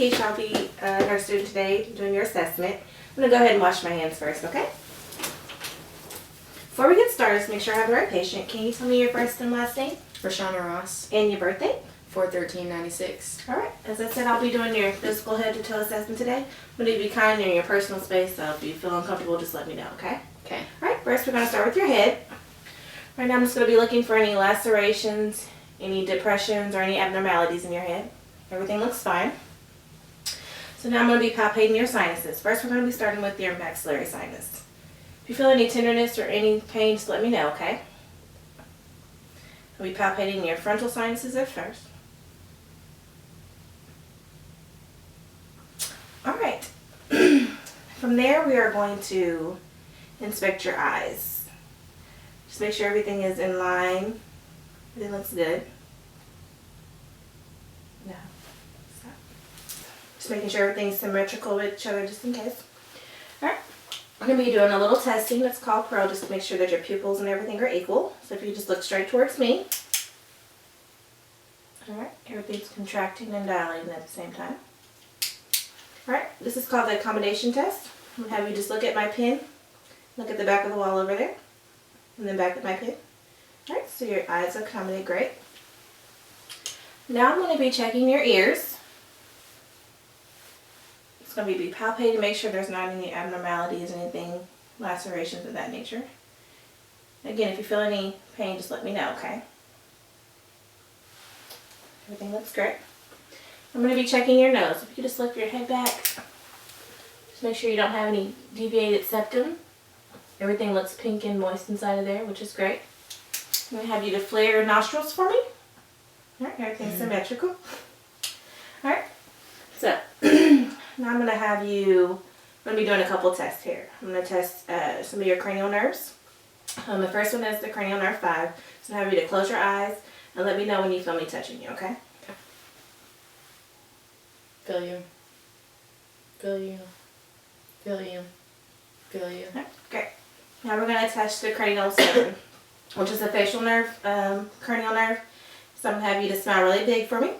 Keisha. I'll be our student today doing your assessment. I'm going to go ahead and wash my hands first, okay? Before we get started, make sure I have the right patient. Can you tell me your first and last name? Rashana Ross. And your birthday? 4/13/96. Alright, as I said, I'll be doing your physical head to toe assessment today. I'm going to be kind in your personal space, so if you feel uncomfortable, just let me know, okay? Okay. Alright, first we're going to start with your head. Right now I'm just going to be looking for any lacerations, any depressions, or any abnormalities in your head. Everything looks fine. So now I'm going to be palpating your sinuses. First we're going to be starting with your maxillary sinus. If you feel any tenderness or any pain, just let me know, okay? I'll be palpating your frontal sinuses at first. Alright. From there we are going to inspect your eyes. Just make sure everything is in line. Everything looks good. No. Stop. Just making sure everything's symmetrical with each other just in case. Alright. I'm going to be doing a little testing that's called Pro just to make sure that your pupils and everything are equal. So if you just look straight towards me. Alright. Everything's contracting and dilating at the same time. Alright. This is called the accommodation test. I'm going to have you just look at my pen. Look at the back of the wall over there. And then back at my pen. Alright, so your eyes accommodate great. Now I'm going to be checking your ears. It's going to be palpating to make sure there's not any abnormalities, anything, lacerations of that nature. Again, if you feel any pain, just let me know, okay? Everything looks great. I'm going to be checking your nose. If you could just lift your head back. Just make sure you don't have any deviated septum. Everything looks pink and moist inside of there, which is great. I'm going to have you to flare your nostrils for me. Alright, everything's symmetrical. Alright, so now I'm going to have you, I'm going to be doing a couple tests here. I'm going to test some of your cranial nerves. The first one is the cranial nerve 5. So I'm going to have you to close your eyes and let me know when you feel me touching you, okay? Okay. Feel you. Feel you. Feel you. Feel you. Alright, great. Now we're going to test the cranial 7, which is the facial nerve, cranial nerve. So I'm going to have you to smile really big for me.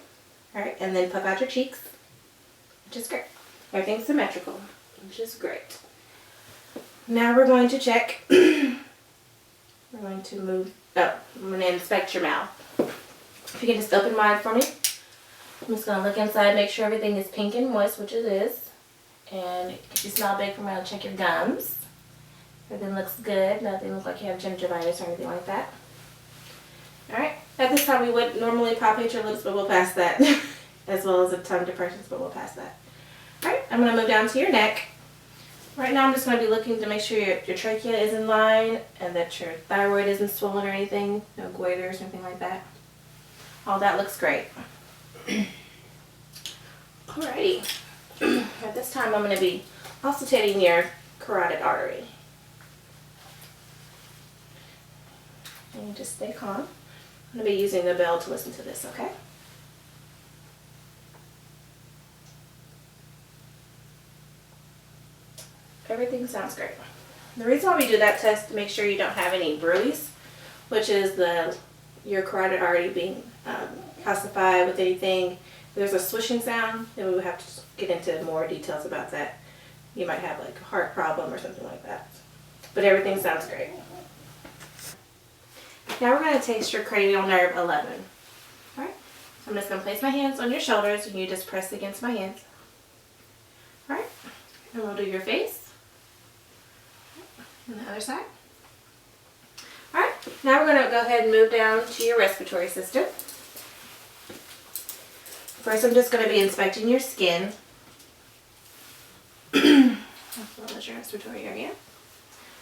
Alright, and then puff out your cheeks, which is great. Everything's symmetrical, which is great. Now we're going to check, I'm going to inspect your mouth. If you can just open wide for me. I'm just going to look inside, make sure everything is pink and moist, which it is. And if you smile big for me, I'll check your gums. Everything looks good. Nothing looks like you have gingivitis or anything like that. Alright, at this time we would normally palpate your lips, but we'll pass that. As well as the tongue depressions, but we'll pass that. Alright, I'm going to move down to your neck. Right now I'm just going to be looking to make sure your trachea is in line and that your thyroid isn't swollen or anything. No goiters or anything like that. All that looks great. Alrighty. At this time I'm going to be auscultating your carotid artery. And you just stay calm. I'm going to be using the bell to listen to this, okay? Everything sounds great. The reason why we do that test is to make sure you don't have any bruise, which is your carotid artery being calcified with anything. If there's a swishing sound, then we would have to get into more details about that. You might have like a heart problem or something like that. But everything sounds great. Now we're going to taste your cranial nerve 11. Alright, so I'm just going to place my hands on your shoulders and you just press against my hands. Alright, and we'll do your face. And the other side. Alright, now we're going to go ahead and move down to your respiratory system. First I'm just going to be inspecting your skin. As well as your respiratory area.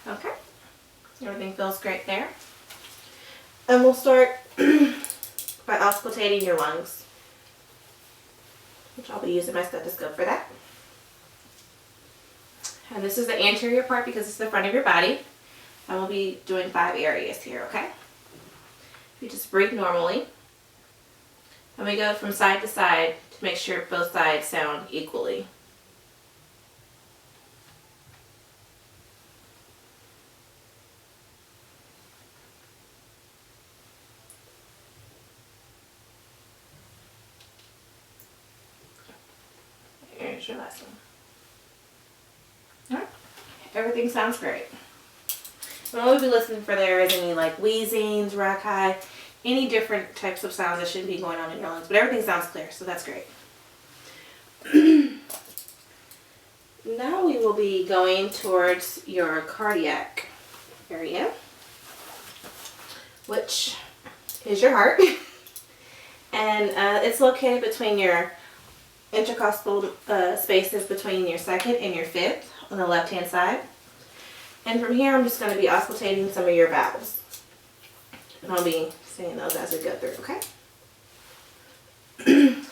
Okay, everything feels great there. And we'll start by auscultating your lungs, which I'll be using my stethoscope for that. And this is the anterior part because it's the front of your body. I will be doing 5 areas here, okay? You just breathe normally. And we go from side to side to make sure both sides sound equally. Here's your last one. Alright. Everything sounds great. And what we'll be listening for there is any like wheezings, rack-high, any different types of sounds that shouldn't be going on in your lungs. But everything sounds clear, so that's great. Now we will be going towards your cardiac area, which is your heart. And it's located between your intercostal spaces between your second and your fifth on the left hand side. And from here I'm just going to be auscultating some of your valves. And I'll be saying those as we go through, okay?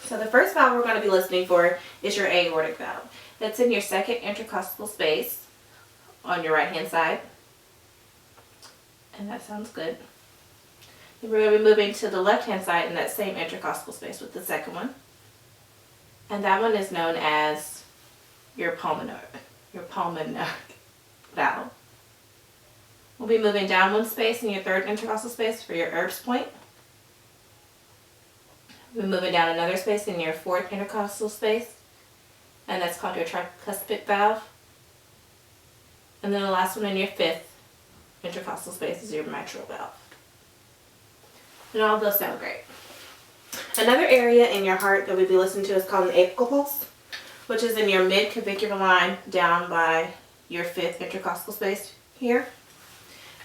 So the first valve we're going to be listening for is your aortic valve. That's in your second intercostal space on your right hand side. And that sounds good. Then we're going to be moving to the left hand side in that same intercostal space with the second one. And that one is known as your pulmonary valve. We'll be moving down one space in your third intercostal space for your Erb's point. We'll be moving down another space in your fourth intercostal space, and that's called your tricuspid valve. And then the last one in your fifth intercostal space is your mitral valve. And all of those sound great. Another area in your heart that we'll be listening to is called an apical pulse, which is in your mid-clavicular line down by your fifth intercostal space here.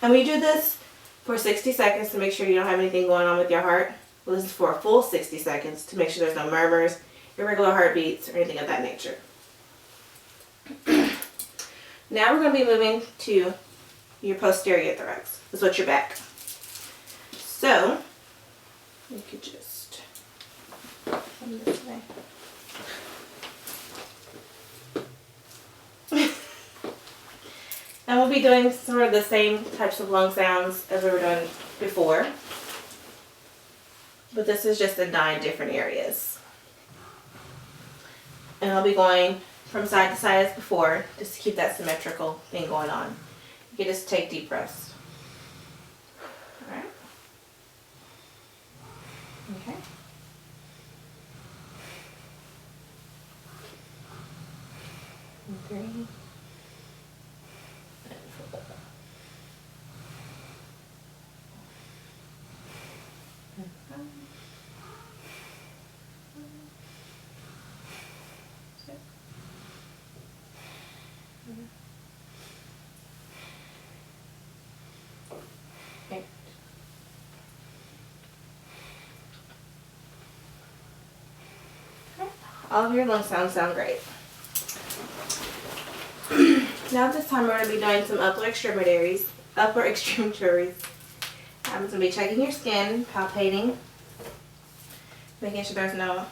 And we do this for 60 seconds to make sure you don't have anything going on with your heart. We'll listen for a full 60 seconds to make sure there's no murmurs, irregular heartbeats, or anything of that nature. Now we're going to be moving to your posterior thorax. This is what's your back. So, you could just come this way. And we'll be doing sort of the same types of lung sounds as we were doing before. But this is just in 9 different areas. And I'll be going from side to side as before, just to keep that symmetrical thing going on. You can just take deep breaths. Alright. Okay. And 3. And 4. And 5. 6. 8. All of your lung sounds sound great. Now at this time we're going to be doing some upper extremities. I'm going to be checking your skin, palpating, making sure there's no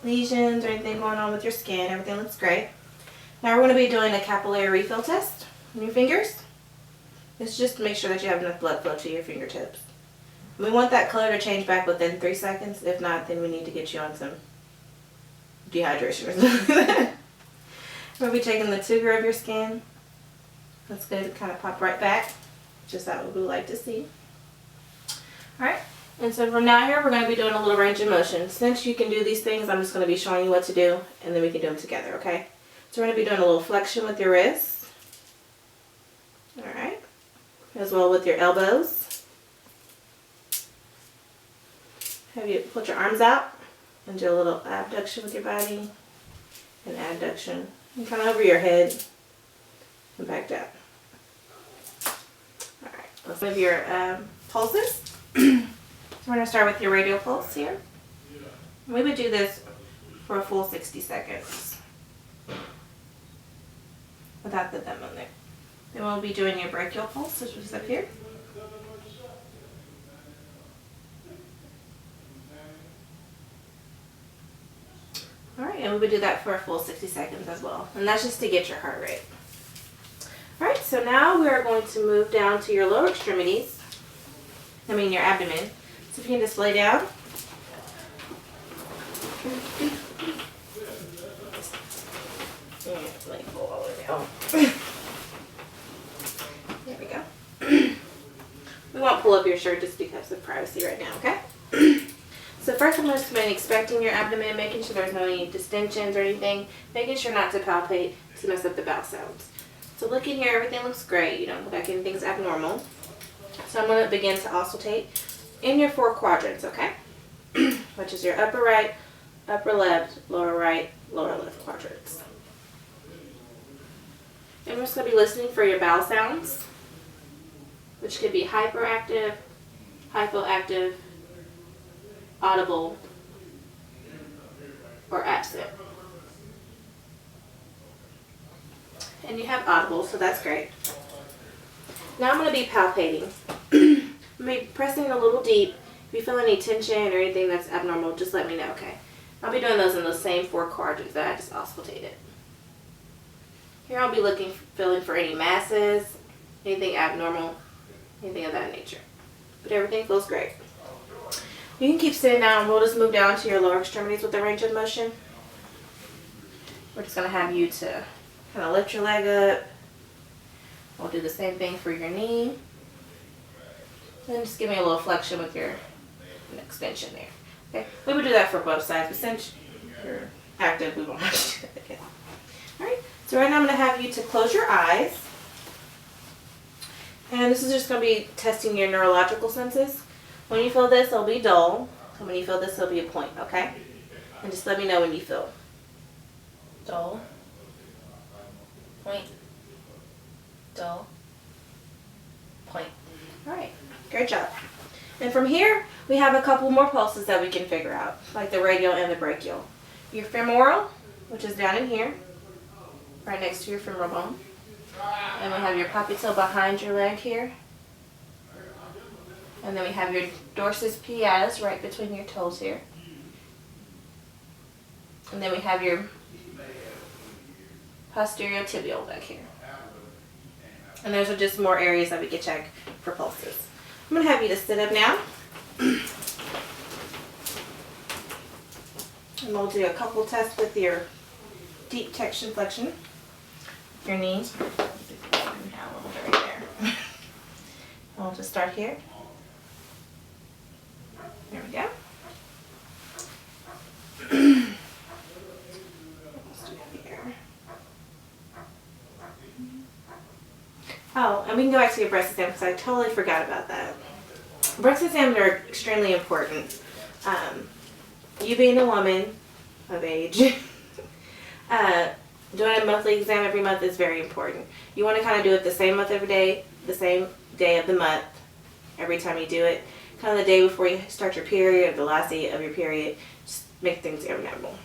lesions or anything going on with your skin. Everything looks great. Now we're going to be doing a capillary refill test on your fingers. It's just to make sure that you have enough blood flow to your fingertips. We want that color to change back within 3 seconds. If not, then we need to get you on some dehydration or something. We'll be taking the tuber of your skin. That's good to kind of pop right back. Just that what we would like to see. Alright, and so from now here we're going to be doing a little range of motion. Since you can do these things, I'm just going to be showing you what to do, and then we can do them together, okay? So we're going to be doing a little flexion with your wrists. Alright, as well with your elbows. Have you put your arms out and do a little abduction with your body and adduction. And kind of over your head and back down. Alright, let's move your pulses. So we're going to start with your radial pulse here. And we would do this for a full 60 seconds without the thumb on there. Then we'll be doing your brachial pulse, which is up here. Alright, and we would do that for a full 60 seconds as well. And that's just to get your heart rate. Alright, so now we are going to move down to your lower extremities. Your abdomen. So if you can just lay down. And let me pull all the way down. There we go. We won't pull up your shirt just because of privacy right now, okay? So first I'm just been inspecting your abdomen, making sure there's no any distensions or anything, making sure not to palpate to mess up the bowel sounds. So look in here, everything looks great. You don't look like anything's abnormal. So I'm going to begin to auscultate in your 4 quadrants, okay? Which is your upper right, upper left, lower right, lower left quadrants. And we're just going to be listening for your bowel sounds, which could be hyperactive, hypoactive, audible, or absent. And you have audible, so that's great. Now I'm going to be palpating. I'm going to be pressing a little deep. If you feel any tension or anything that's abnormal, just let me know, okay? I'll be doing those in those same 4 quadrants that I just auscultated. Here I'll be feeling for any masses, anything abnormal, anything of that nature. But everything feels great. You can keep sitting down. We'll just move down to your lower extremities with the range of motion. We're just going to have you to kind of lift your leg up. We'll do the same thing for your knee. And just give me a little flexion with your extension there. Okay, we would do that for both sides, but since you're active, we won't have to do that again. Alright, so right now I'm going to have you to close your eyes. And this is just going to be testing your neurological senses. When you feel this, it'll be dull. And when you feel this, it'll be a point, okay? And just let me know when you feel. Dull. Point. Dull. Point. Alright, great job. And from here, we have a couple more pulses that we can figure out, like the radial and the brachial. Your femoral, which is down in here, right next to your femoral bone. And we have your popliteal behind your leg here. And then we have your dorsus piatus right between your toes here. And then we have your posterior tibial back here. And those are just more areas that we can check for pulses. I'm going to have you to sit up now. And we'll do a couple tests with your deep tension flexion. Your knees. Right there. I'll just start here. There we go. Oh, and we can go back to your breast exam because I totally forgot about that. Breast exams are extremely important. You being a woman of age, doing a monthly exam every month is very important. You want to kind of do it the same month every day, the same day of the month, every time you do it. Kind of the day before you start your period, or the last day of your period, just make things memorable.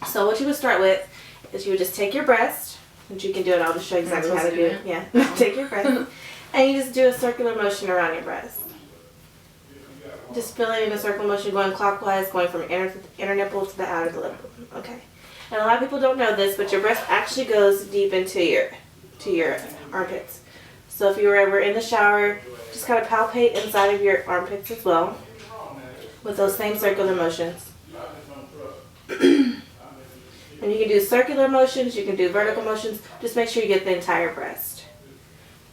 So what you would start with is you would just take your breast, which you can do it, I'll just show you exactly how to do it. Yeah, take your breast, and you just do a circular motion around your breast. Just feeling in a circular motion, going clockwise, going from inner nipple to the outer nipple. Okay. And a lot of people don't know this, but your breast actually goes deep into your armpits. So if you were ever in the shower, just kind of palpate inside of your armpits as well with those same circular motions. And you can do circular motions, you can do vertical motions. Just make sure you get the entire breast.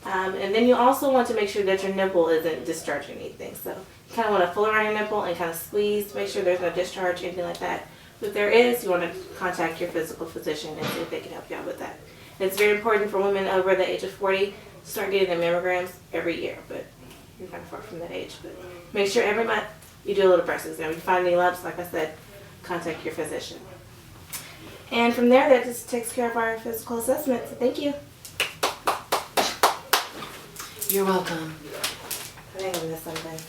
And then you also want to make sure that your nipple isn't discharging anything. So you kind of want to pull around your nipple and kind of squeeze to make sure there's no discharge, anything like that. If there is, you want to contact your physical physician and see if they can help you out with that. It's very important for women over the age of 40 to start getting their mammograms every year, but you're kind of far from that age. But make sure every month you do a little breast exam. If you find any lumps, like I said, contact your physician. And from there, that just takes care of our physical assessment. So thank you. You're welcome. I think I missed something.